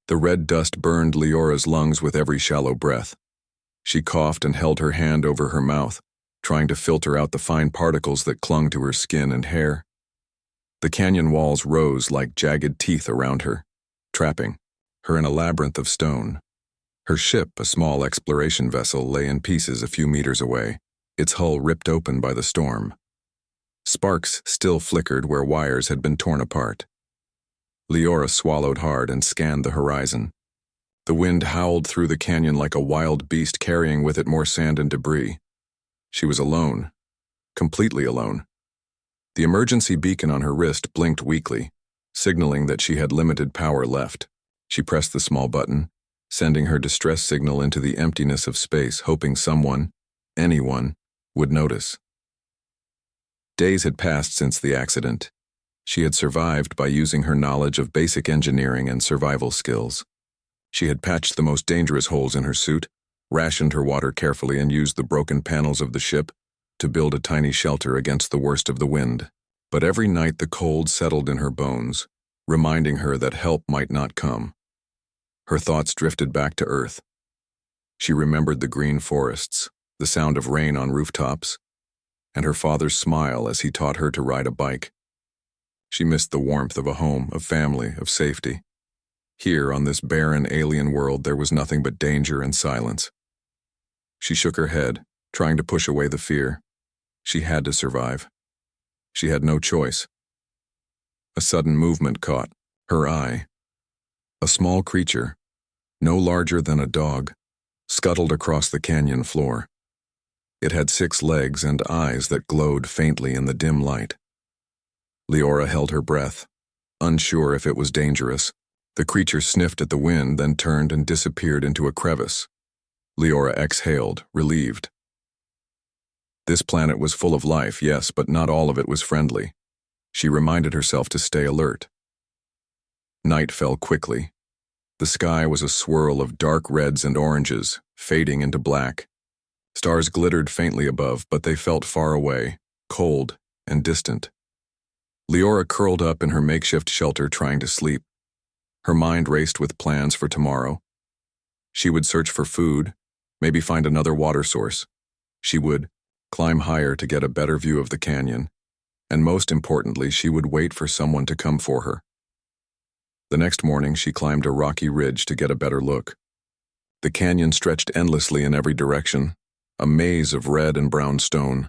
The red dust burned Leora's lungs with every shallow breath. She coughed and held her hand over her mouth, trying to filter out the fine particles that clung to her skin and hair. The canyon walls rose like jagged teeth around her, trapping her in a labyrinth of stone. Her ship, a small exploration vessel, lay in pieces a few meters away, its hull ripped open by the storm. Sparks still flickered where wires had been torn apart. Leora swallowed hard and scanned the horizon. The wind howled through the canyon like a wild beast, carrying with it more sand and debris. She was alone, completely alone. The emergency beacon on her wrist blinked weakly, signaling that she had limited power left. She pressed the small button, sending her distress signal into the emptiness of space, hoping someone, anyone, would notice. Days had passed since the accident. She had survived by using her knowledge of basic engineering and survival skills. She had patched the most dangerous holes in her suit, rationed her water carefully, and used the broken panels of the ship to build a tiny shelter against the worst of the wind. But every night the cold settled in her bones, reminding her that help might not come. Her thoughts drifted back to Earth. She remembered the green forests, the sound of rain on rooftops, and her father's smile as he taught her to ride a bike. She missed the warmth of a home, of family, of safety. Here, on this barren alien world, there was nothing but danger and silence. She shook her head, trying to push away the fear. She had to survive. She had no choice. A sudden movement caught her eye. A small creature, no larger than a dog, scuttled across the canyon floor. It had 6 legs and eyes that glowed faintly in the dim light. Leora held her breath, unsure if it was dangerous. The creature sniffed at the wind, then turned and disappeared into a crevice. Leora exhaled, relieved. This planet was full of life, yes, but not all of it was friendly. She reminded herself to stay alert. Night fell quickly. The sky was a swirl of dark reds and oranges, fading into black. Stars glittered faintly above, but they felt far away, cold and distant. Leora curled up in her makeshift shelter, trying to sleep. Her mind raced with plans for tomorrow. She would search for food, maybe find another water source. She would climb higher to get a better view of the canyon. And most importantly, she would wait for someone to come for her. The next morning, she climbed a rocky ridge to get a better look. The canyon stretched endlessly in every direction, a maze of red and brown stone.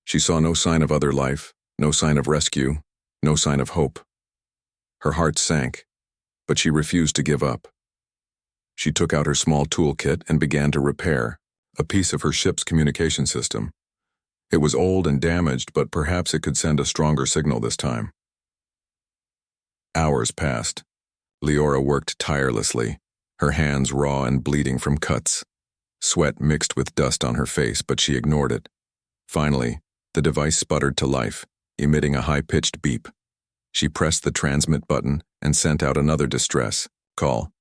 She saw no sign of other life, no sign of rescue, no sign of hope. Her heart sank, but she refused to give up. She took out her small toolkit and began to repair a piece of her ship's communication system. It was old and damaged, but perhaps it could send a stronger signal this time. Hours passed. Leora worked tirelessly, her hands raw and bleeding from cuts. Sweat mixed with dust on her face, but she ignored it. Finally, the device sputtered to life, emitting a high-pitched beep. She pressed the transmit button and sent out another distress call.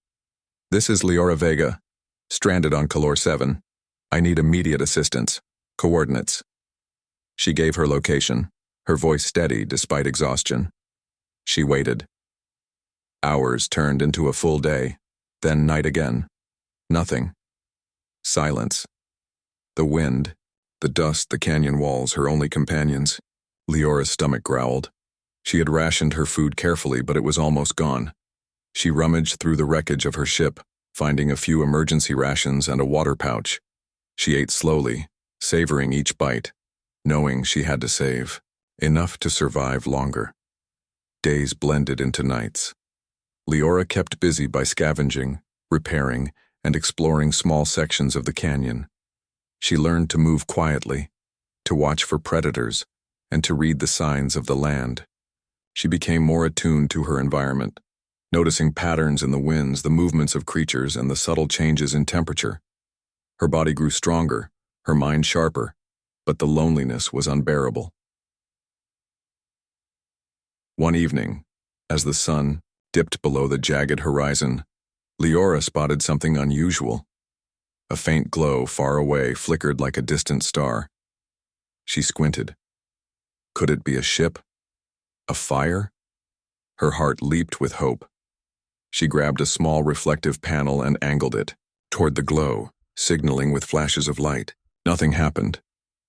"This is Leora Vega, stranded on Calor 7. I need immediate assistance. Coordinates." She gave her location, her voice steady despite exhaustion. She waited. Hours turned into a full day, then night again. Nothing. Silence. The wind, the dust, the canyon walls, her only companions. Leora's stomach growled. She had rationed her food carefully, but it was almost gone. She rummaged through the wreckage of her ship, finding a few emergency rations and a water pouch. She ate slowly, savoring each bite, knowing she had to save enough to survive longer. Days blended into nights. Leora kept busy by scavenging, repairing, and exploring small sections of the canyon. She learned to move quietly, to watch for predators, and to read the signs of the land. She became more attuned to her environment, noticing patterns in the winds, the movements of creatures, and the subtle changes in temperature. Her body grew stronger, her mind sharper, but the loneliness was unbearable. One evening, as the sun dipped below the jagged horizon, Leora spotted something unusual. A faint glow far away flickered like a distant star. She squinted. Could it be a ship? A fire? Her heart leaped with hope. She grabbed a small reflective panel and angled it toward the glow, signaling with flashes of light. Nothing happened.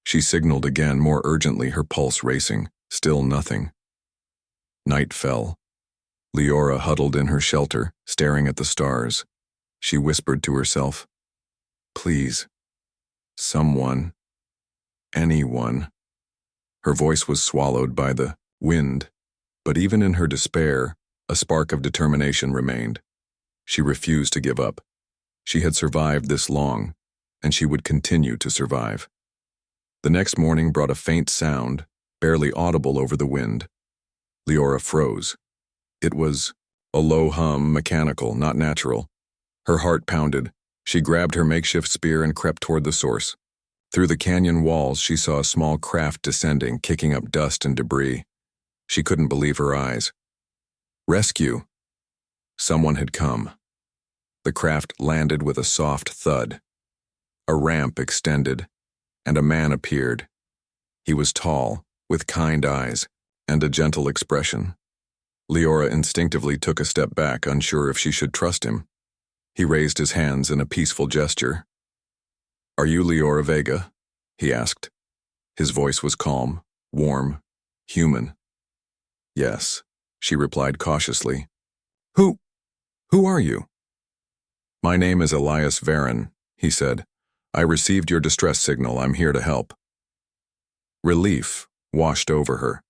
She signaled again, more urgently, her pulse racing. Still nothing. Night fell. Leora huddled in her shelter, staring at the stars. She whispered to herself, "Please. Someone. Anyone." Her voice was swallowed by the wind, but even in her despair, a spark of determination remained. She refused to give up. She had survived this long, and she would continue to survive. The next morning brought a faint sound, barely audible over the wind. Leora froze. It was a low hum, mechanical, not natural. Her heart pounded. She grabbed her makeshift spear and crept toward the source. Through the canyon walls, she saw a small craft descending, kicking up dust and debris. She couldn't believe her eyes. Rescue! Someone had come. The craft landed with a soft thud. A ramp extended, and a man appeared. He was tall, with kind eyes, and a gentle expression. Leora instinctively took a step back, unsure if she should trust him. He raised his hands in a peaceful gesture. "Are you Leora Vega?" he asked. His voice was calm, warm, human. "Yes," she replied cautiously. Who are you?" "My name is Elias Varon," he said. "I received your distress signal. I'm here to help." Relief washed over her.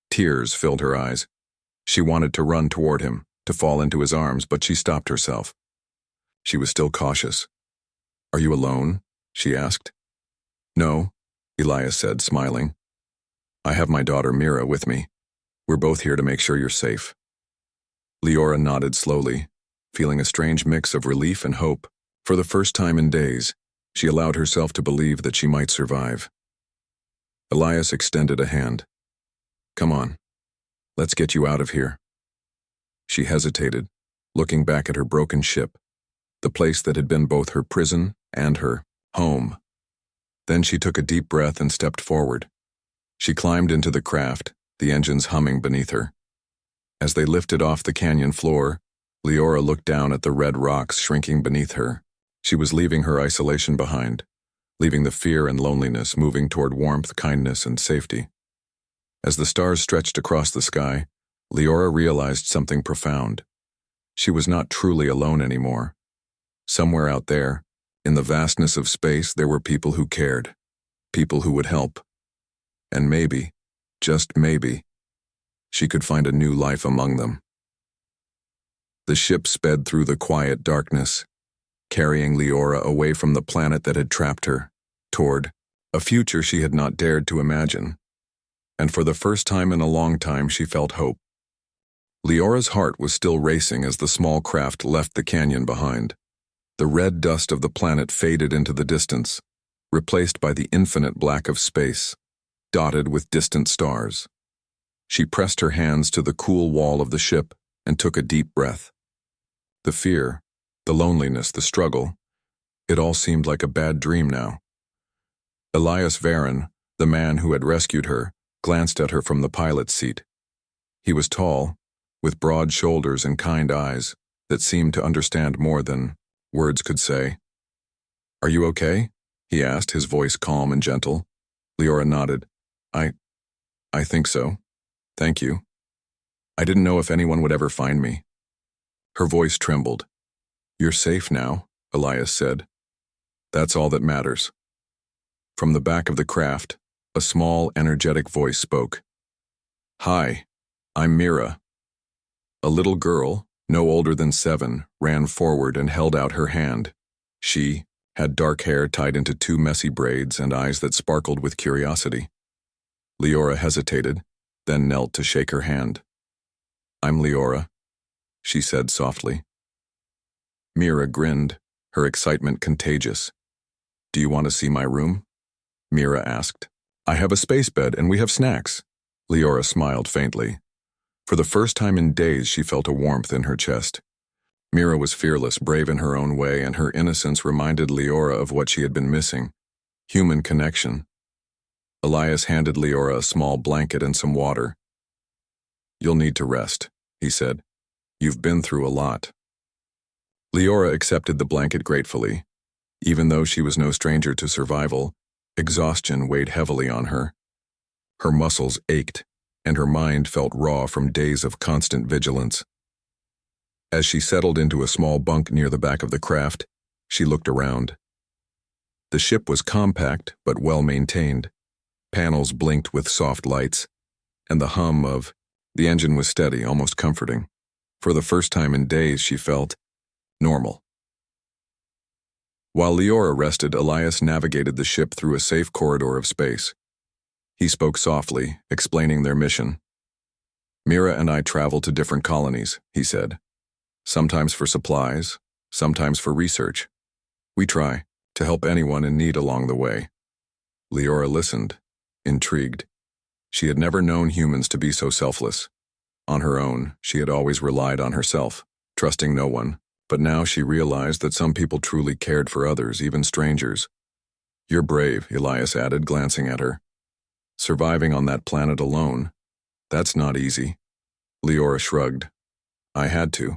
Tears filled her eyes. She wanted to run toward him, to fall into his arms, but she stopped herself. She was still cautious. "Are you alone?" she asked. "No," Elias said, smiling. "I have my daughter Mira with me. We're both here to make sure you're safe." Leora nodded slowly, feeling a strange mix of relief and hope. For the first time in days, she allowed herself to believe that she might survive. Elias extended a hand. "Come on. Let's get you out of here." She hesitated, looking back at her broken ship, the place that had been both her prison and her home. Then she took a deep breath and stepped forward. She climbed into the craft, the engines humming beneath her. As they lifted off the canyon floor, Leora looked down at the red rocks shrinking beneath her. She was leaving her isolation behind, leaving the fear and loneliness, moving toward warmth, kindness, and safety. As the stars stretched across the sky, Leora realized something profound. She was not truly alone anymore. Somewhere out there, in the vastness of space, there were people who cared, people who would help. And maybe, just maybe, she could find a new life among them. The ship sped through the quiet darkness, carrying Leora away from the planet that had trapped her, toward a future she had not dared to imagine. And for the first time in a long time, she felt hope. Leora's heart was still racing as the small craft left the canyon behind. The red dust of the planet faded into the distance, replaced by the infinite black of space, dotted with distant stars. She pressed her hands to the cool wall of the ship and took a deep breath. The fear, the loneliness, the struggle, it all seemed like a bad dream now. Elias Varon, the man who had rescued her, glanced at her from the pilot's seat. He was tall, with broad shoulders and kind eyes that seemed to understand more than words could say. "Are you okay?" he asked, his voice calm and gentle. Leora nodded. I think so. Thank you. I didn't know if anyone would ever find me." Her voice trembled. "You're safe now," Elias said. "That's all that matters." From the back of the craft, a small, energetic voice spoke. "Hi, I'm Mira." A little girl, no older than 7, ran forward and held out her hand. She had dark hair tied into 2 messy braids and eyes that sparkled with curiosity. Leora hesitated, then knelt to shake her hand. "I'm Leora," she said softly. Mira grinned, her excitement contagious. "Do you want to see my room?" Mira asked. "I have a space bed and we have snacks." Leora smiled faintly. For the first time in days, she felt a warmth in her chest. Mira was fearless, brave in her own way, and her innocence reminded Leora of what she had been missing: human connection. Elias handed Leora a small blanket and some water. "You'll need to rest," he said. You've been through a lot. Leora accepted the blanket gratefully. Even though she was no stranger to survival, exhaustion weighed heavily on her. Her muscles ached, and her mind felt raw from days of constant vigilance. As she settled into a small bunk near the back of the craft, she looked around. The ship was compact but well-maintained. Panels blinked with soft lights, and the hum of the engine was steady, almost comforting. For the first time in days, she felt normal. While Leora rested, Elias navigated the ship through a safe corridor of space. He spoke softly, explaining their mission. Mira and I travel to different colonies, he said. Sometimes for supplies, sometimes for research. We try to help anyone in need along the way. Leora listened, intrigued. She had never known humans to be so selfless. On her own, she had always relied on herself, trusting no one, but now she realized that some people truly cared for others, even strangers. You're brave, Elias added, glancing at her. Surviving on that planet alone, that's not easy. Leora shrugged. I had to.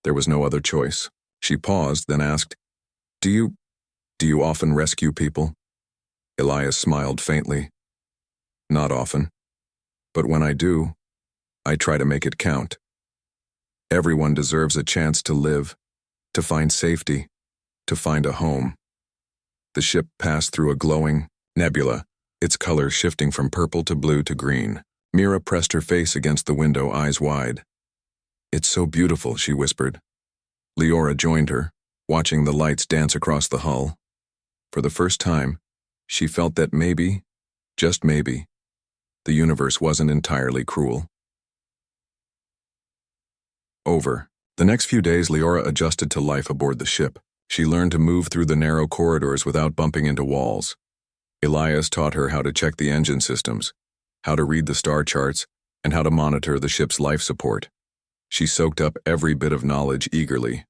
There was no other choice. She paused, then asked, Do you often rescue people? Elias smiled faintly. Not often. But when I do, I try to make it count. Everyone deserves a chance to live, to find safety, to find a home. The ship passed through a glowing nebula, its color shifting from purple to blue to green. Mira pressed her face against the window, eyes wide. It's so beautiful, she whispered. Leora joined her, watching the lights dance across the hull. For the first time, she felt that maybe, just maybe, the universe wasn't entirely cruel. Over. The next few days, Leora adjusted to life aboard the ship. She learned to move through the narrow corridors without bumping into walls. Elias taught her how to check the engine systems, how to read the star charts, and how to monitor the ship's life support. She soaked up every bit of knowledge eagerly.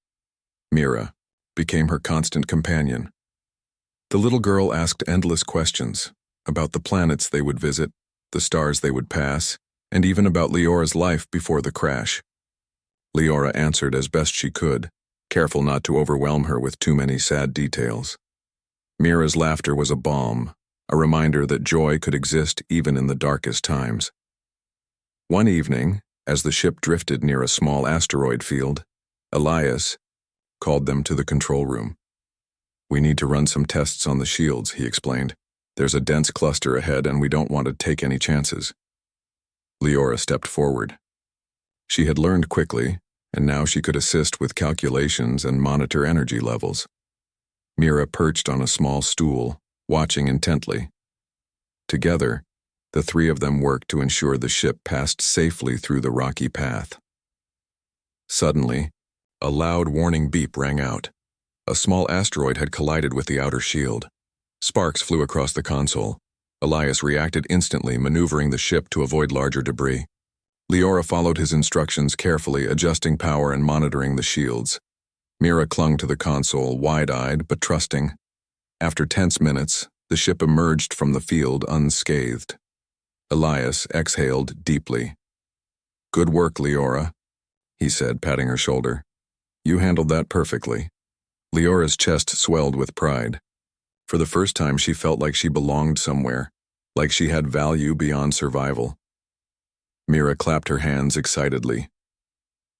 Mira became her constant companion. The little girl asked endless questions about the planets they would visit, the stars they would pass, and even about Leora's life before the crash. Leora answered as best she could, careful not to overwhelm her with too many sad details. Mira's laughter was a balm, a reminder that joy could exist even in the darkest times. One evening, as the ship drifted near a small asteroid field, Elias called them to the control room. We need to run some tests on the shields, he explained. There's a dense cluster ahead and we don't want to take any chances. Leora stepped forward. She had learned quickly, and now she could assist with calculations and monitor energy levels. Mira perched on a small stool, watching intently. Together, the three of them worked to ensure the ship passed safely through the rocky path. Suddenly, a loud warning beep rang out. A small asteroid had collided with the outer shield. Sparks flew across the console. Elias reacted instantly, maneuvering the ship to avoid larger debris. Leora followed his instructions carefully, adjusting power and monitoring the shields. Mira clung to the console, wide-eyed but trusting. After tense minutes, the ship emerged from the field unscathed. Elias exhaled deeply. Good work, Leora, he said, patting her shoulder. You handled that perfectly. Leora's chest swelled with pride. For the first time, she felt like she belonged somewhere, like she had value beyond survival. Mira clapped her hands excitedly.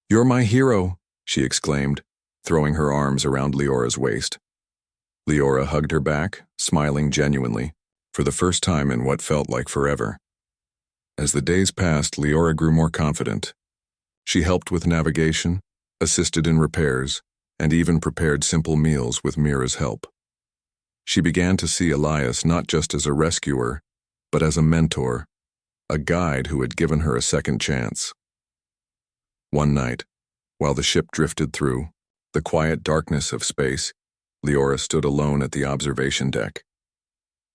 You're my hero, she exclaimed, throwing her arms around Leora's waist. Leora hugged her back, smiling genuinely, for the first time in what felt like forever. As the days passed, Leora grew more confident. She helped with navigation, assisted in repairs, and even prepared simple meals with Mira's help. She began to see Elias not just as a rescuer, but as a mentor, a guide who had given her a second chance. One night, while the ship drifted through the quiet darkness of space, Leora stood alone at the observation deck.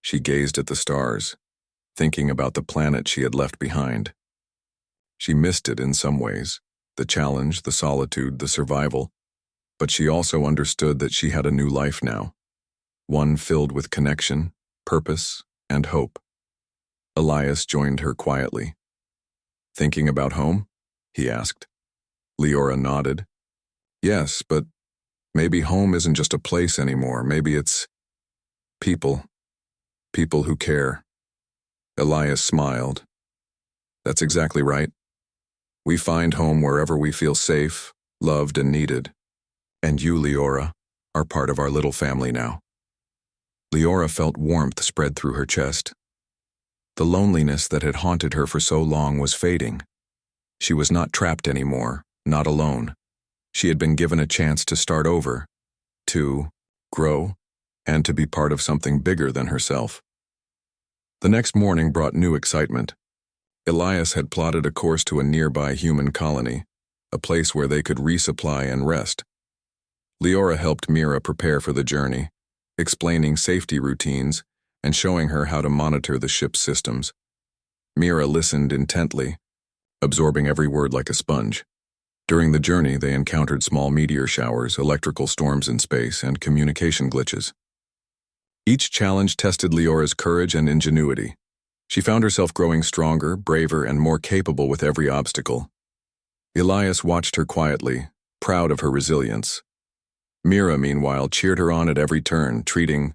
She gazed at the stars, thinking about the planet she had left behind. She missed it in some ways, the challenge, the solitude, the survival, but she also understood that she had a new life now, one filled with connection, purpose, and hope. Elias joined her quietly. Thinking about home? He asked. Leora nodded. Yes, but maybe home isn't just a place anymore. Maybe it's people. People who care. Elias smiled. That's exactly right. We find home wherever we feel safe, loved, and needed. And you, Leora, are part of our little family now. Leora felt warmth spread through her chest. The loneliness that had haunted her for so long was fading. She was not trapped anymore, not alone. She had been given a chance to start over, to grow, and to be part of something bigger than herself. The next morning brought new excitement. Elias had plotted a course to a nearby human colony, a place where they could resupply and rest. Leora helped Mira prepare for the journey, explaining safety routines and showing her how to monitor the ship's systems. Mira listened intently, absorbing every word like a sponge. During the journey, they encountered small meteor showers, electrical storms in space, and communication glitches. Each challenge tested Leora's courage and ingenuity. She found herself growing stronger, braver, and more capable with every obstacle. Elias watched her quietly, proud of her resilience. Mira, meanwhile, cheered her on at every turn, treating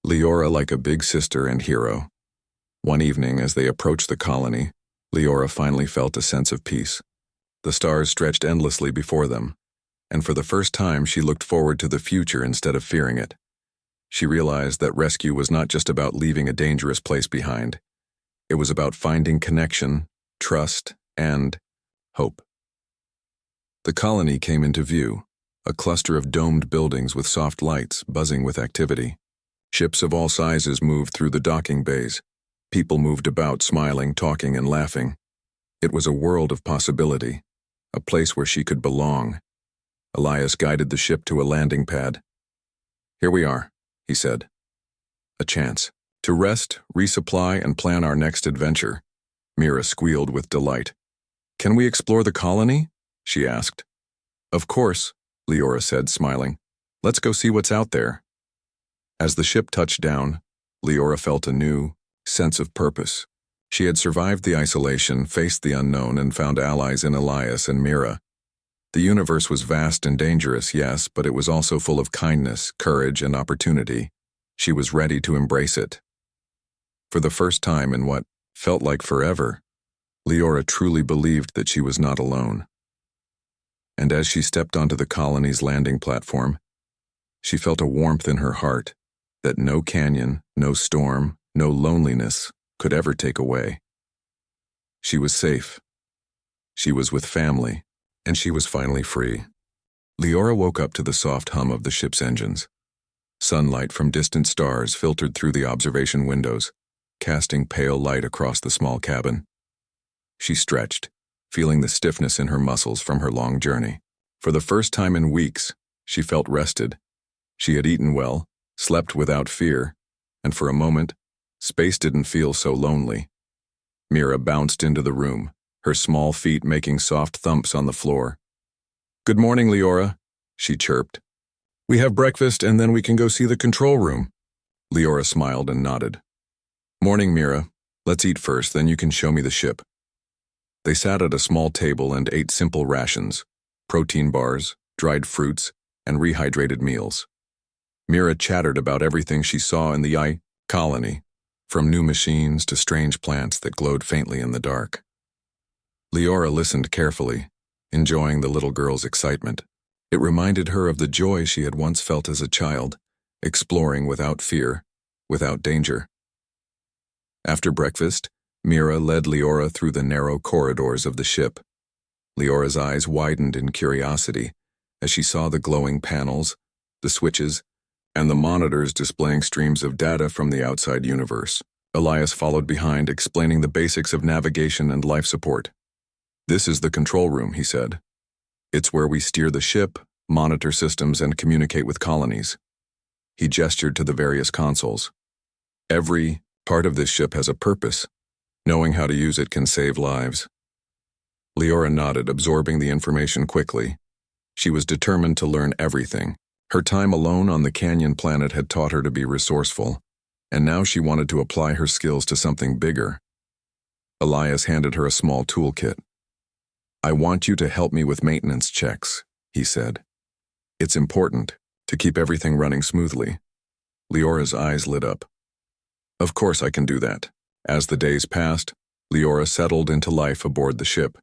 Leora like a big sister and hero. One evening, as they approached the colony, Leora finally felt a sense of peace. The stars stretched endlessly before them, and for the first time she looked forward to the future instead of fearing it. She realized that rescue was not just about leaving a dangerous place behind. It was about finding connection, trust, and hope. The colony came into view, a cluster of domed buildings with soft lights buzzing with activity. Ships of all sizes moved through the docking bays. People moved about, smiling, talking, and laughing. It was a world of possibility, a place where she could belong. Elias guided the ship to a landing pad. "Here we are," he said. "A chance to rest, resupply, and plan our next adventure." Mira squealed with delight. "Can we explore the colony?" she asked. "Of course," Leora said, smiling. "Let's go see what's out there." As the ship touched down, Leora felt a new sense of purpose. She had survived the isolation, faced the unknown, and found allies in Elias and Mira. The universe was vast and dangerous, yes, but it was also full of kindness, courage, and opportunity. She was ready to embrace it. For the first time in what felt like forever, Leora truly believed that she was not alone. And as she stepped onto the colony's landing platform, she felt a warmth in her heart that no canyon, no storm, no loneliness could ever take away. She was safe. She was with family, and she was finally free. Leora woke up to the soft hum of the ship's engines. Sunlight from distant stars filtered through the observation windows, casting pale light across the small cabin. She stretched, feeling the stiffness in her muscles from her long journey. For the first time in weeks, she felt rested. She had eaten well, slept without fear, and for a moment, space didn't feel so lonely. Mira bounced into the room, her small feet making soft thumps on the floor. "Good morning, Leora," she chirped. "We have breakfast and then we can go see the control room." Leora smiled and nodded. "Morning, Mira. Let's eat first, then you can show me the ship." They sat at a small table and ate simple rations, protein bars, dried fruits, and rehydrated meals. Mira chattered about everything she saw in the colony, from new machines to strange plants that glowed faintly in the dark. Leora listened carefully, enjoying the little girl's excitement. It reminded her of the joy she had once felt as a child, exploring without fear, without danger. After breakfast, Mira led Leora through the narrow corridors of the ship. Leora's eyes widened in curiosity as she saw the glowing panels, the switches, and the monitors displaying streams of data from the outside universe. Elias followed behind, explaining the basics of navigation and life support. "This is the control room," he said. "It's where we steer the ship, monitor systems, and communicate with colonies." He gestured to the various consoles. "Every part of this ship has a purpose. Knowing how to use it can save lives." Leora nodded, absorbing the information quickly. She was determined to learn everything. Her time alone on the canyon planet had taught her to be resourceful, and now she wanted to apply her skills to something bigger. Elias handed her a small toolkit. I want you to help me with maintenance checks, he said. It's important to keep everything running smoothly. Leora's eyes lit up. Of course I can do that. As the days passed, Leora settled into life aboard the ship.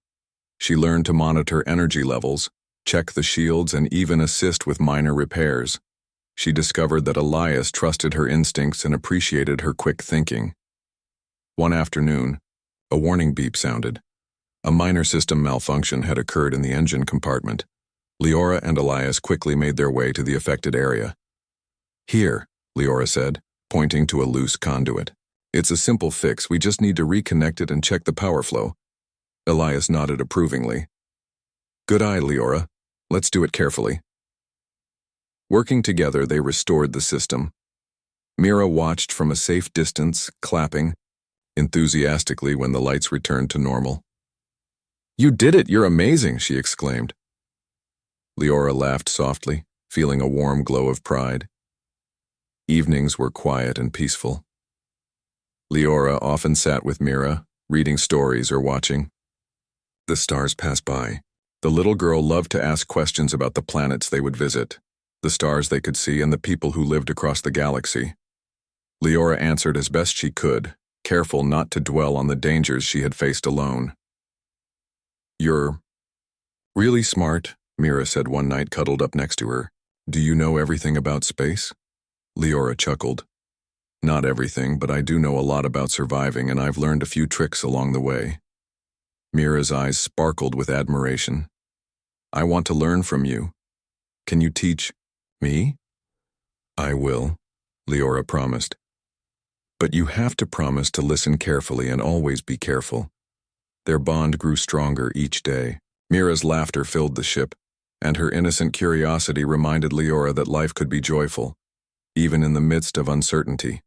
She learned to monitor energy levels, check the shields, and even assist with minor repairs. She discovered that Elias trusted her instincts and appreciated her quick thinking. One afternoon, a warning beep sounded. A minor system malfunction had occurred in the engine compartment. Leora and Elias quickly made their way to the affected area. Here, Leora said, pointing to a loose conduit. It's a simple fix, we just need to reconnect it and check the power flow. Elias nodded approvingly. Good eye, Leora. Let's do it carefully. Working together, they restored the system. Mira watched from a safe distance, clapping enthusiastically when the lights returned to normal. You did it! You're amazing! She exclaimed. Leora laughed softly, feeling a warm glow of pride. Evenings were quiet and peaceful. Leora often sat with Mira, reading stories or watching. The stars passed by. The little girl loved to ask questions about the planets they would visit, the stars they could see, and the people who lived across the galaxy. Leora answered as best she could, careful not to dwell on the dangers she had faced alone. You're really smart, Mira said one night, cuddled up next to her. Do you know everything about space? Leora chuckled. Not everything, but I do know a lot about surviving, and I've learned a few tricks along the way. Mira's eyes sparkled with admiration. I want to learn from you. Can you teach me? I will, Leora promised. But you have to promise to listen carefully and always be careful. Their bond grew stronger each day. Mira's laughter filled the ship, and her innocent curiosity reminded Leora that life could be joyful, even in the midst of uncertainty.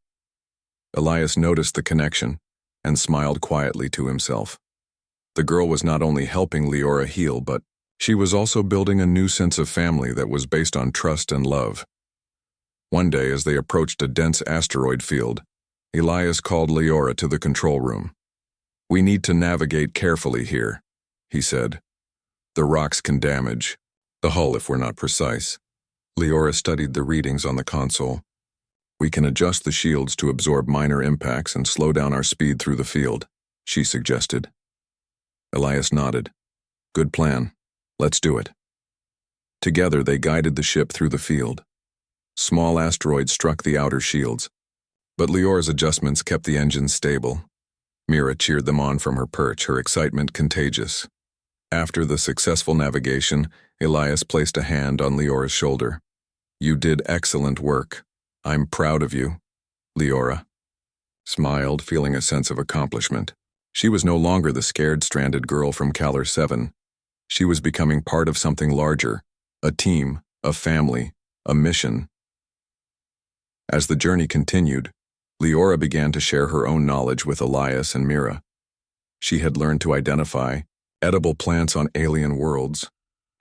Elias noticed the connection and smiled quietly to himself. The girl was not only helping Leora heal, but she was also building a new sense of family that was based on trust and love. One day, as they approached a dense asteroid field, Elias called Leora to the control room. We need to navigate carefully here, he said. The rocks can damage the hull if we're not precise. Leora studied the readings on the console. We can adjust the shields to absorb minor impacts and slow down our speed through the field, she suggested. Elias nodded. Good plan. Let's do it. Together they guided the ship through the field. Small asteroids struck the outer shields, but Leora's adjustments kept the engines stable. Mira cheered them on from her perch, her excitement contagious. After the successful navigation, Elias placed a hand on Leora's shoulder. You did excellent work. I'm proud of you. Leora smiled, feeling a sense of accomplishment. She was no longer the scared, stranded girl from Calor 7. She was becoming part of something larger, a team, a family, a mission. As the journey continued, Leora began to share her own knowledge with Elias and Mira. She had learned to identify edible plants on alien worlds,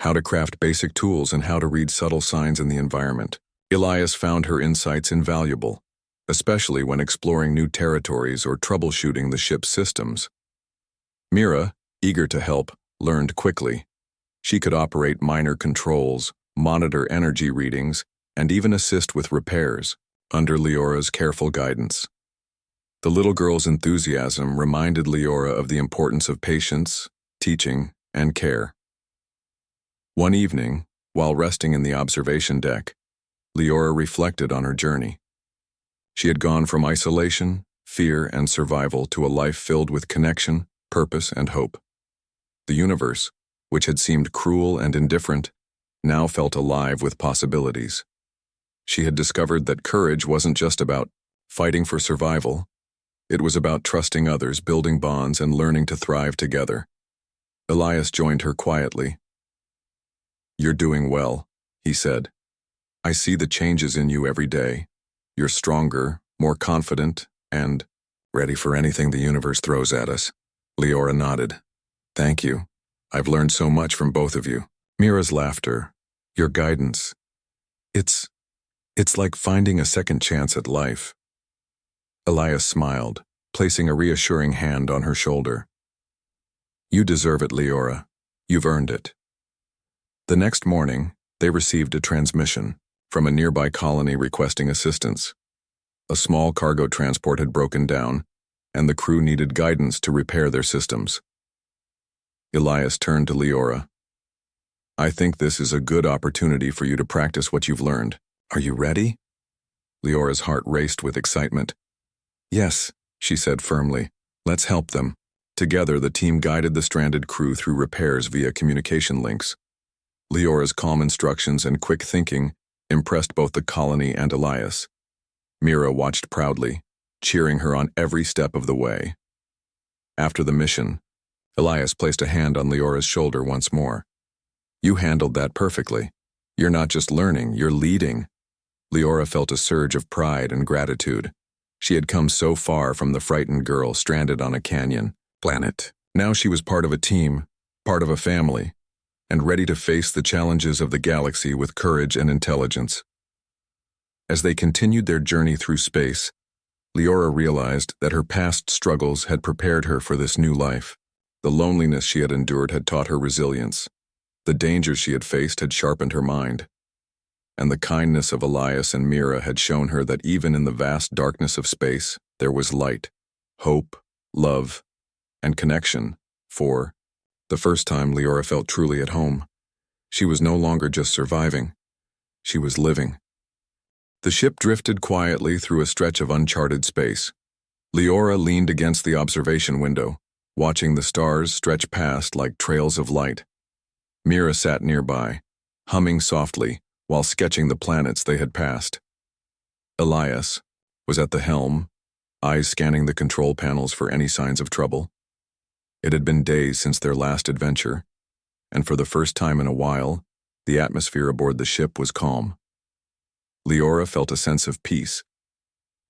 how to craft basic tools, and how to read subtle signs in the environment. Elias found her insights invaluable, especially when exploring new territories or troubleshooting the ship's systems. Mira, eager to help, learned quickly. She could operate minor controls, monitor energy readings, and even assist with repairs, under Leora's careful guidance. The little girl's enthusiasm reminded Leora of the importance of patience, teaching, and care. One evening, while resting in the observation deck, Leora reflected on her journey. She had gone from isolation, fear, and survival to a life filled with connection, purpose, and hope. The universe, which had seemed cruel and indifferent, now felt alive with possibilities. She had discovered that courage wasn't just about fighting for survival. It was about trusting others, building bonds, and learning to thrive together. Elias joined her quietly. You're doing well, he said. I see the changes in you every day. You're stronger, more confident, and ready for anything the universe throws at us. Leora nodded. Thank you. I've learned so much from both of you. Mira's laughter, your guidance. It's like finding a second chance at life. Elias smiled, placing a reassuring hand on her shoulder. You deserve it, Leora. You've earned it. The next morning, they received a transmission from a nearby colony requesting assistance. A small cargo transport had broken down, and the crew needed guidance to repair their systems. Elias turned to Leora. I think this is a good opportunity for you to practice what you've learned. Are you ready? Leora's heart raced with excitement. Yes, she said firmly. Let's help them. Together, the team guided the stranded crew through repairs via communication links. Leora's calm instructions and quick thinking impressed both the colony and Elias. Mira watched proudly, cheering her on every step of the way. After the mission, Elias placed a hand on Leora's shoulder once more. You handled that perfectly. You're not just learning, you're leading. Leora felt a surge of pride and gratitude. She had come so far from the frightened girl stranded on a canyon planet. Now she was part of a team, part of a family, and ready to face the challenges of the galaxy with courage and intelligence. As they continued their journey through space, Leora realized that her past struggles had prepared her for this new life. The loneliness she had endured had taught her resilience. The dangers she had faced had sharpened her mind. And the kindness of Elias and Mira had shown her that even in the vast darkness of space, there was light, hope, love, and connection. For the first time, Leora felt truly at home. She was no longer just surviving. She was living. The ship drifted quietly through a stretch of uncharted space. Leora leaned against the observation window, watching the stars stretch past like trails of light. Mira sat nearby, humming softly while sketching the planets they had passed. Elias was at the helm, eyes scanning the control panels for any signs of trouble. It had been days since their last adventure, and for the first time in a while, the atmosphere aboard the ship was calm. Leora felt a sense of peace.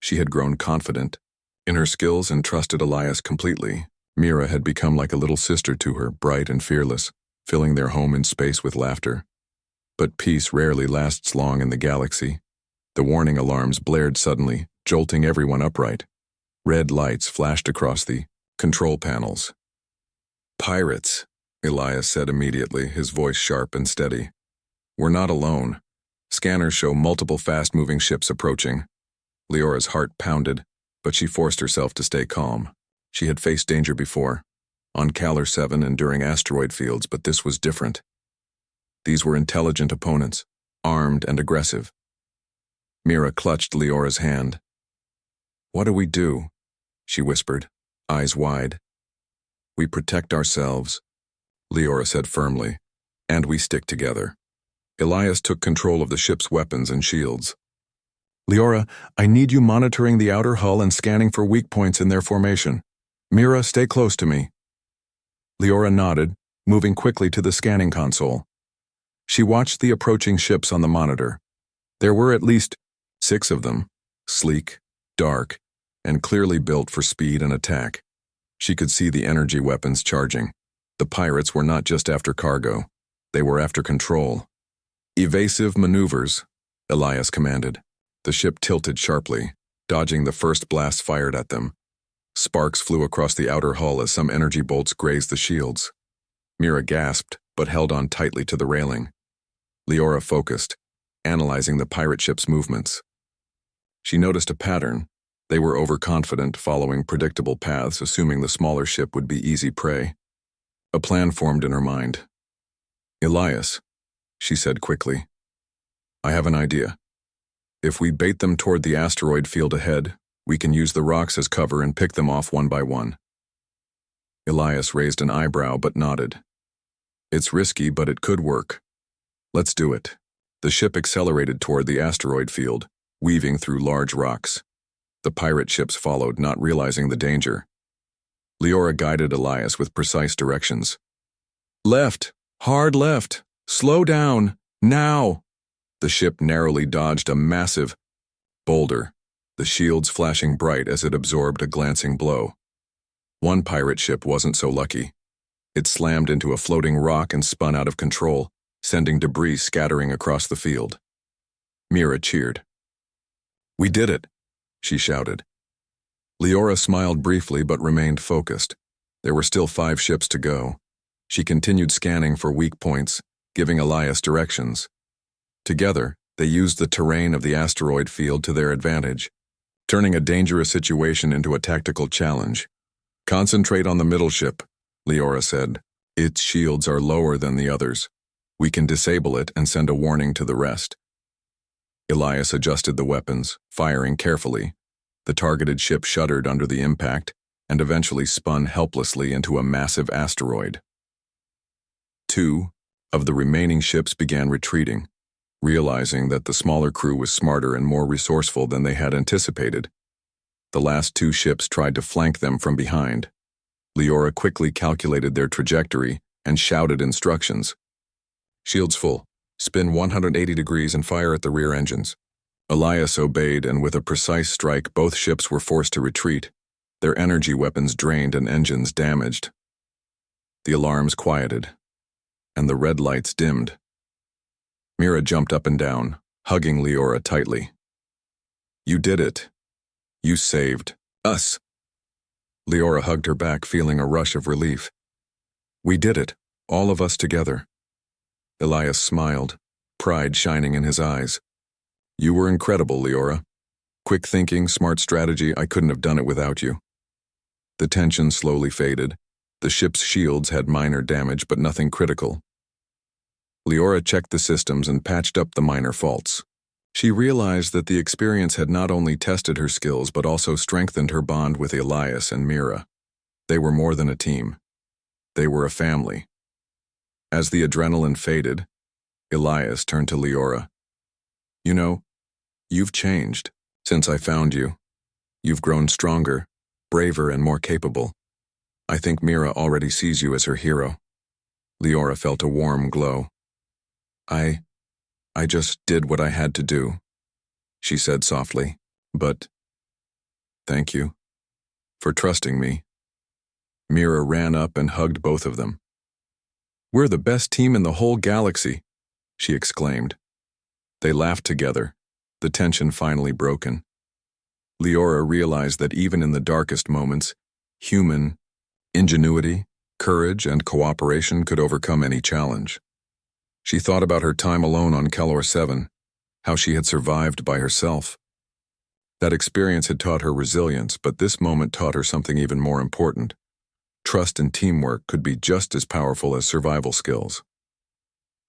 She had grown confident in her skills and trusted Elias completely. Mira had become like a little sister to her, bright and fearless, filling their home in space with laughter. But peace rarely lasts long in the galaxy. The warning alarms blared suddenly, jolting everyone upright. Red lights flashed across the control panels. Pirates, Elias said immediately, his voice sharp and steady. We're not alone. Scanners show multiple fast-moving ships approaching. Leora's heart pounded, but she forced herself to stay calm. She had faced danger before, on Kalar 7 and during asteroid fields, but this was different. These were intelligent opponents, armed and aggressive. Mira clutched Leora's hand. What do we do? She whispered, eyes wide. We protect ourselves, Leora said firmly, and we stick together. Elias took control of the ship's weapons and shields. Leora, I need you monitoring the outer hull and scanning for weak points in their formation. Mira, stay close to me. Leora nodded, moving quickly to the scanning console. She watched the approaching ships on the monitor. There were at least 6 of them, sleek, dark, and clearly built for speed and attack. She could see the energy weapons charging. The pirates were not just after cargo. They were after control. Evasive maneuvers, Elias commanded. The ship tilted sharply, dodging the first blast fired at them. Sparks flew across the outer hull as some energy bolts grazed the shields. Mira gasped, but held on tightly to the railing. Leora focused, analyzing the pirate ship's movements. She noticed a pattern. They were overconfident, following predictable paths, assuming the smaller ship would be easy prey. A plan formed in her mind. Elias, she said quickly, I have an idea. If we bait them toward the asteroid field ahead, we can use the rocks as cover and pick them off one by one. Elias raised an eyebrow but nodded. It's risky, but it could work. Let's do it. The ship accelerated toward the asteroid field, weaving through large rocks. The pirate ships followed, not realizing the danger. Leora guided Elias with precise directions. Left, hard left, slow down, now! The ship narrowly dodged a massive boulder, the shields flashing bright as it absorbed a glancing blow. One pirate ship wasn't so lucky. It slammed into a floating rock and spun out of control, sending debris scattering across the field. Mira cheered. We did it, she shouted. Leora smiled briefly but remained focused. There were still 5 ships to go. She continued scanning for weak points, giving Elias directions. Together, they used the terrain of the asteroid field to their advantage, turning a dangerous situation into a tactical challenge. "Concentrate on the middle ship," Leora said. "Its shields are lower than the others. We can disable it and send a warning to the rest." Elias adjusted the weapons, firing carefully. The targeted ship shuddered under the impact and eventually spun helplessly into a massive asteroid. 2 of the remaining ships began retreating, realizing that the smaller crew was smarter and more resourceful than they had anticipated. The last 2 ships tried to flank them from behind. Leora quickly calculated their trajectory and shouted instructions. "Shields full. Spin 180 degrees and fire at the rear engines." Elias obeyed, and with a precise strike, both ships were forced to retreat, their energy weapons drained and engines damaged. The alarms quieted, and the red lights dimmed. Mira jumped up and down, hugging Leora tightly. "You did it. You saved us." Leora hugged her back, feeling a rush of relief. "We did it, all of us together." Elias smiled, pride shining in his eyes. "You were incredible, Leora. Quick thinking, smart strategy, I couldn't have done it without you." The tension slowly faded. The ship's shields had minor damage, but nothing critical. Leora checked the systems and patched up the minor faults. She realized that the experience had not only tested her skills but also strengthened her bond with Elias and Mira. They were more than a team. They were a family. As the adrenaline faded, Elias turned to Leora. "You know, you've changed since I found you. You've grown stronger, braver, and more capable. I think Mira already sees you as her hero." Leora felt a warm glow. I just did what I had to do," she said softly. "But thank you for trusting me." Mira ran up and hugged both of them. "We're the best team in the whole galaxy," she exclaimed. They laughed together, the tension finally broken. Leora realized that even in the darkest moments, human ingenuity, courage, and cooperation could overcome any challenge. She thought about her time alone on Kelor 7, how she had survived by herself. That experience had taught her resilience, but this moment taught her something even more important. Trust and teamwork could be just as powerful as survival skills.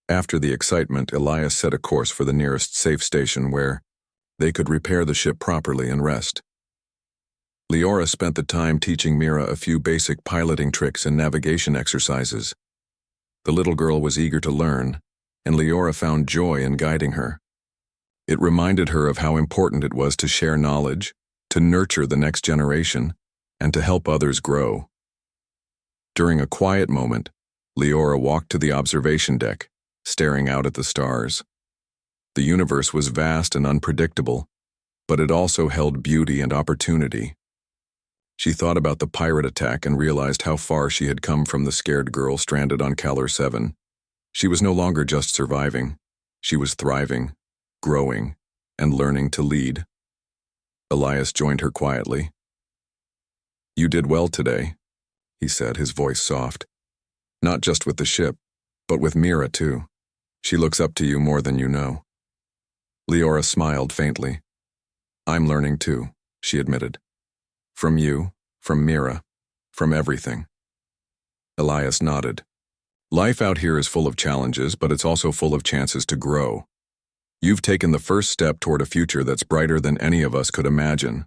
After the excitement, Elias set a course for the nearest safe station where they could repair the ship properly and rest. Leora spent the time teaching Mira a few basic piloting tricks and navigation exercises. The little girl was eager to learn, and Leora found joy in guiding her. It reminded her of how important it was to share knowledge, to nurture the next generation, and to help others grow. During a quiet moment, Leora walked to the observation deck, staring out at the stars. The universe was vast and unpredictable, but it also held beauty and opportunity. She thought about the pirate attack and realized how far she had come from the scared girl stranded on Kelor 7. She was no longer just surviving. She was thriving, growing, and learning to lead. Elias joined her quietly. "You did well today," he said, his voice soft. "Not just with the ship, but with Mira too. She looks up to you more than you know." Leora smiled faintly. "I'm learning too," she admitted. "From you, from Mira, from everything." Elias nodded. "Life out here is full of challenges, but it's also full of chances to grow. You've taken the first step toward a future that's brighter than any of us could imagine."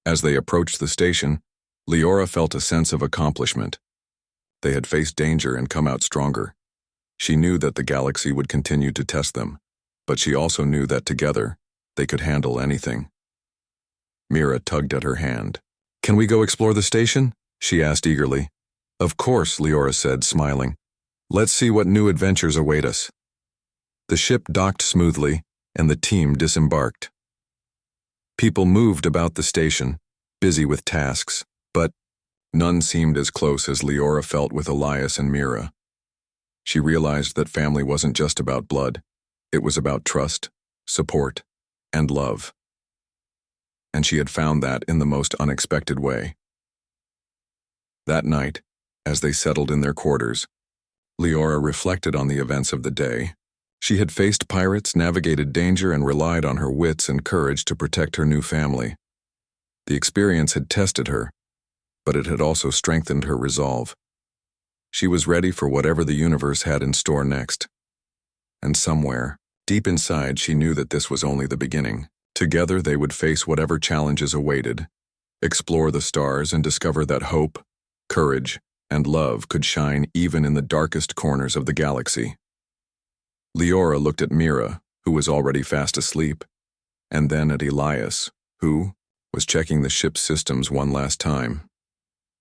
As they approached the station, Leora felt a sense of accomplishment. They had faced danger and come out stronger. She knew that the galaxy would continue to test them, but she also knew that together, they could handle anything. Mira tugged at her hand. "Can we go explore the station?" she asked eagerly. "Of course," Leora said, smiling. "Let's see what new adventures await us." The ship docked smoothly, and the team disembarked. People moved about the station, busy with tasks, but none seemed as close as Leora felt with Elias and Mira. She realized that family wasn't just about blood. It was about trust, support, and love. And she had found that in the most unexpected way. That night, As they settled in their quarters, Leora reflected on the events of the day. She had faced pirates, navigated danger, and relied on her wits and courage to protect her new family. The experience had tested her, but it had also strengthened her resolve. She was ready for whatever the universe had in store next. And somewhere, deep inside, she knew that this was only the beginning. Together they would face whatever challenges awaited, explore the stars, and discover that hope, courage, and love could shine even in the darkest corners of the galaxy. Leora looked at Mira, who was already fast asleep, and then at Elias, who was checking the ship's systems one last time.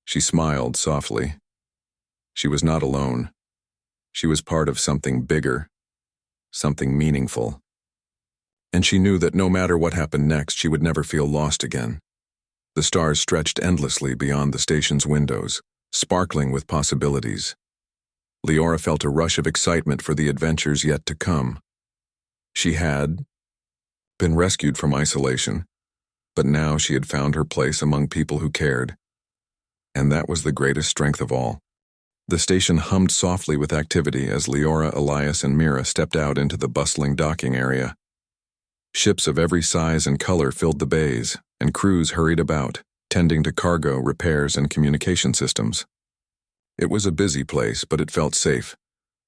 She smiled softly. She was not alone. She was part of something bigger, something meaningful. And she knew that no matter what happened next, she would never feel lost again. The stars stretched endlessly beyond the station's windows, sparkling with possibilities. Leora felt a rush of excitement for the adventures yet to come. She had been rescued from isolation, but now she had found her place among people who cared. And that was the greatest strength of all. The station hummed softly with activity as Leora, Elias, and Mira stepped out into the bustling docking area. Ships of every size and color filled the bays, and crews hurried about, tending to cargo, repairs, and communication systems. It was a busy place, but it felt safe,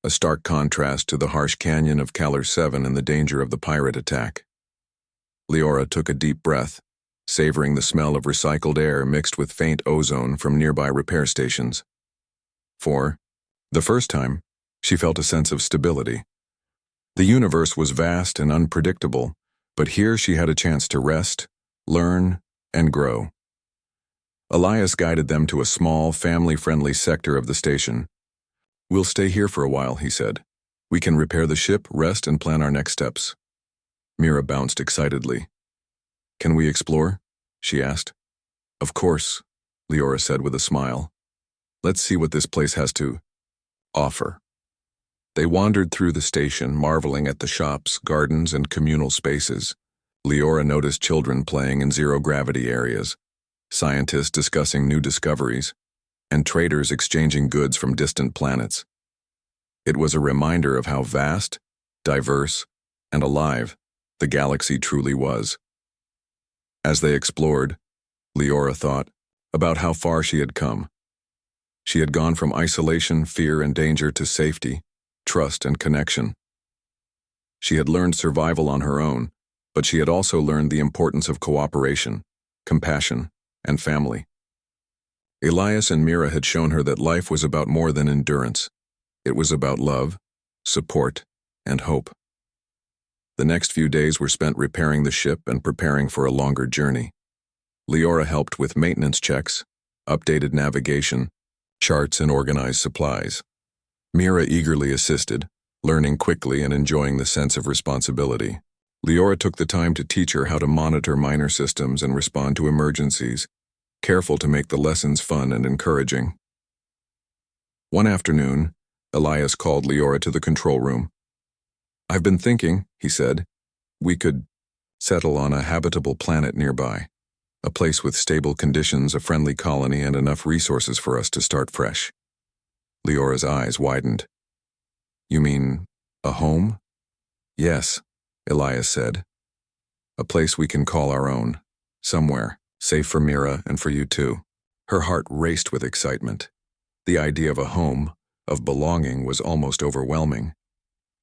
a stark contrast to the harsh canyon of Calor 7 and the danger of the pirate attack. Leora took a deep breath, savoring the smell of recycled air mixed with faint ozone from nearby repair stations. For the first time, she felt a sense of stability. The universe was vast and unpredictable, but here she had a chance to rest, learn, and grow. Elias guided them to a small, family-friendly sector of the station. "We'll stay here for a while," he said. "We can repair the ship, rest, and plan our next steps." Mira bounced excitedly. "Can we explore?" she asked. "Of course," Leora said with a smile. "Let's see what this place has to offer." They wandered through the station, marveling at the shops, gardens, and communal spaces. Leora noticed children playing in zero-gravity areas, scientists discussing new discoveries, and traders exchanging goods from distant planets. It was a reminder of how vast, diverse, and alive the galaxy truly was. As they explored, Leora thought about how far she had come. She had gone from isolation, fear, and danger to safety, trust, and connection. She had learned survival on her own, but she had also learned the importance of cooperation, compassion, and family. Elias and Mira had shown her that life was about more than endurance. It was about love, support, and hope. The next few days were spent repairing the ship and preparing for a longer journey. Leora helped with maintenance checks, updated navigation, charts, and organized supplies. Mira eagerly assisted, learning quickly and enjoying the sense of responsibility. Leora took the time to teach her how to monitor minor systems and respond to emergencies, careful to make the lessons fun and encouraging. One afternoon, Elias called Leora to the control room. "I've been thinking," he said, "we could settle on a habitable planet nearby, a place with stable conditions, a friendly colony, and enough resources for us to start fresh." Leora's eyes widened. "You mean a home?" "Yes," Elias said. "A place we can call our own, somewhere, safe for Mira and for you too." Her heart raced with excitement. The idea of a home, of belonging, was almost overwhelming.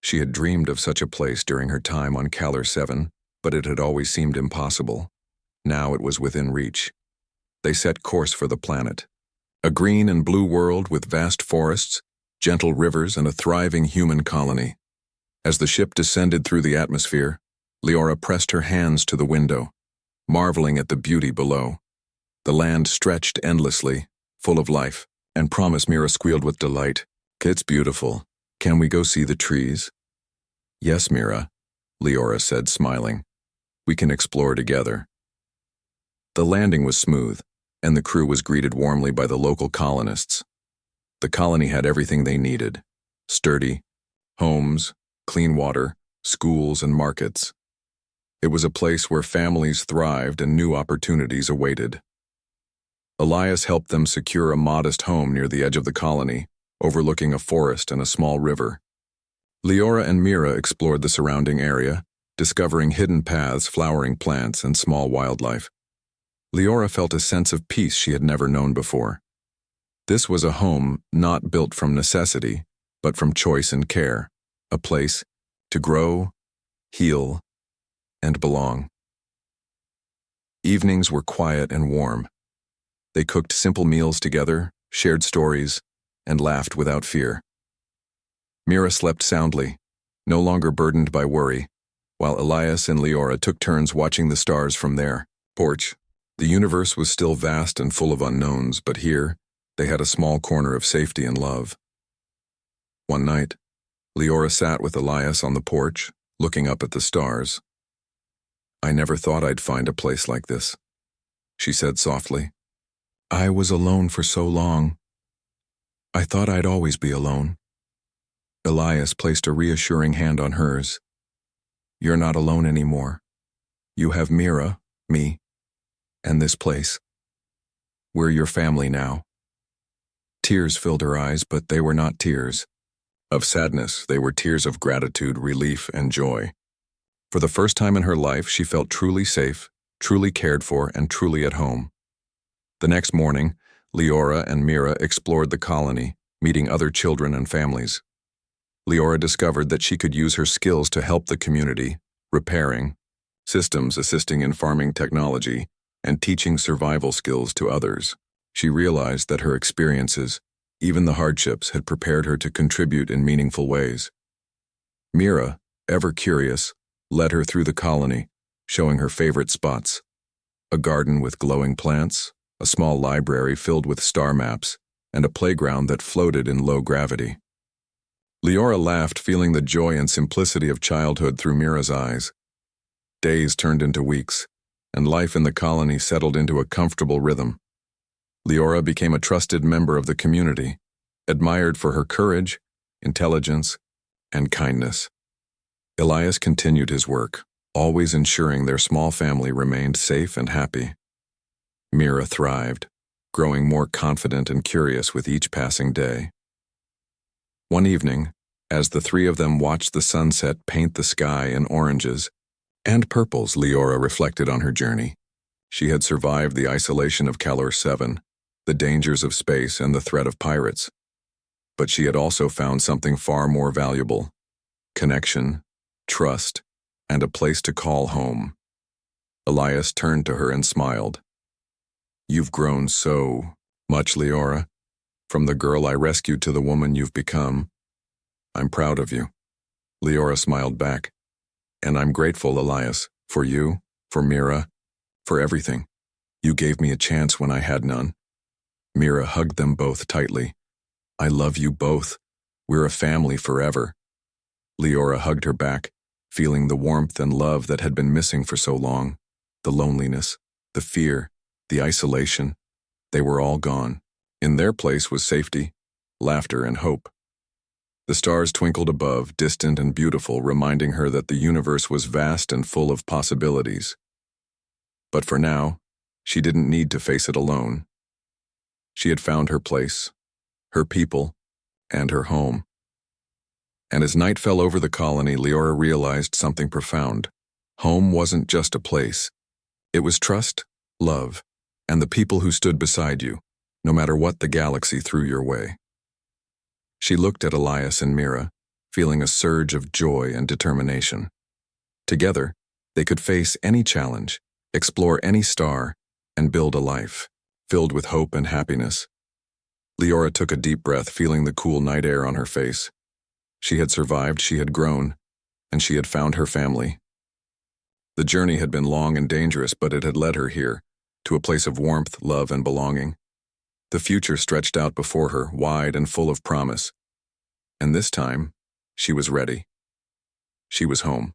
She had dreamed of such a place during her time on Calor 7, but it had always seemed impossible. Now it was within reach. They set course for the planet. A green and blue world with vast forests, gentle rivers, and a thriving human colony. As the ship descended through the atmosphere, Leora pressed her hands to the window, marveling at the beauty below. The land stretched endlessly, full of life, and Mira squealed with delight. "It's beautiful. Can we go see the trees?" "Yes, Mira," Leora said, smiling. "We can explore together." The landing was smooth, and the crew was greeted warmly by the local colonists. The colony had everything they needed: sturdy homes, clean water, schools, and markets. It was a place where families thrived and new opportunities awaited. Elias helped them secure a modest home near the edge of the colony, overlooking a forest and a small river. Leora and Mira explored the surrounding area, discovering hidden paths, flowering plants, and small wildlife. Leora felt a sense of peace she had never known before. This was a home not built from necessity, but from choice and care, a place to grow, heal, and belong. Evenings were quiet and warm. They cooked simple meals together, shared stories, and laughed without fear. Mira slept soundly, no longer burdened by worry, while Elias and Leora took turns watching the stars from their porch. The universe was still vast and full of unknowns, but here, they had a small corner of safety and love. One night, Leora sat with Elias on the porch, looking up at the stars. "I never thought I'd find a place like this," she said softly. "I was alone for so long. I thought I'd always be alone." Elias placed a reassuring hand on hers. "You're not alone anymore. You have Mira, me, and this place. We're your family now." Tears filled her eyes, but they were not tears of sadness. They were tears of gratitude, relief, and joy. For the first time in her life, she felt truly safe, truly cared for, and truly at home. The next morning, Leora and Mira explored the colony, meeting other children and families. Leora discovered that she could use her skills to help the community, repairing systems, assisting in farming technology, and teaching survival skills to others. She realized that her experiences, even the hardships, had prepared her to contribute in meaningful ways. Mira, ever curious, led her through the colony, showing her favorite spots: a garden with glowing plants, a small library filled with star maps, and a playground that floated in low gravity. Leora laughed, feeling the joy and simplicity of childhood through Mira's eyes. Days turned into weeks, and life in the colony settled into a comfortable rhythm. Leora became a trusted member of the community, admired for her courage, intelligence, and kindness. Elias continued his work, always ensuring their small family remained safe and happy. Mira thrived, growing more confident and curious with each passing day. One evening, as the three of them watched the sunset paint the sky in oranges and purples, Leora reflected on her journey. She had survived the isolation of Calor 7, the dangers of space, and the threat of pirates. But she had also found something far more valuable: connection, trust, and a place to call home. Elias turned to her and smiled. "You've grown so much, Leora. From the girl I rescued to the woman you've become. I'm proud of you." Leora smiled back. "And I'm grateful, Elias, for you, for Mira, for everything. You gave me a chance when I had none." Mira hugged them both tightly. "I love you both. We're a family forever." Leora hugged her back, feeling the warmth and love that had been missing for so long. The loneliness, the fear, the isolation, they were all gone. In their place was safety, laughter, and hope. The stars twinkled above, distant and beautiful, reminding her that the universe was vast and full of possibilities. But for now, she didn't need to face it alone. She had found her place, her people, and her home. And as night fell over the colony, Leora realized something profound. Home wasn't just a place. It was trust, love, and the people who stood beside you, no matter what the galaxy threw your way. She looked at Elias and Mira, feeling a surge of joy and determination. Together, they could face any challenge, explore any star, and build a life filled with hope and happiness. Leora took a deep breath, feeling the cool night air on her face. She had survived, she had grown, and she had found her family. The journey had been long and dangerous, but it had led her here, to a place of warmth, love, and belonging. The future stretched out before her, wide and full of promise. And this time, she was ready. She was home.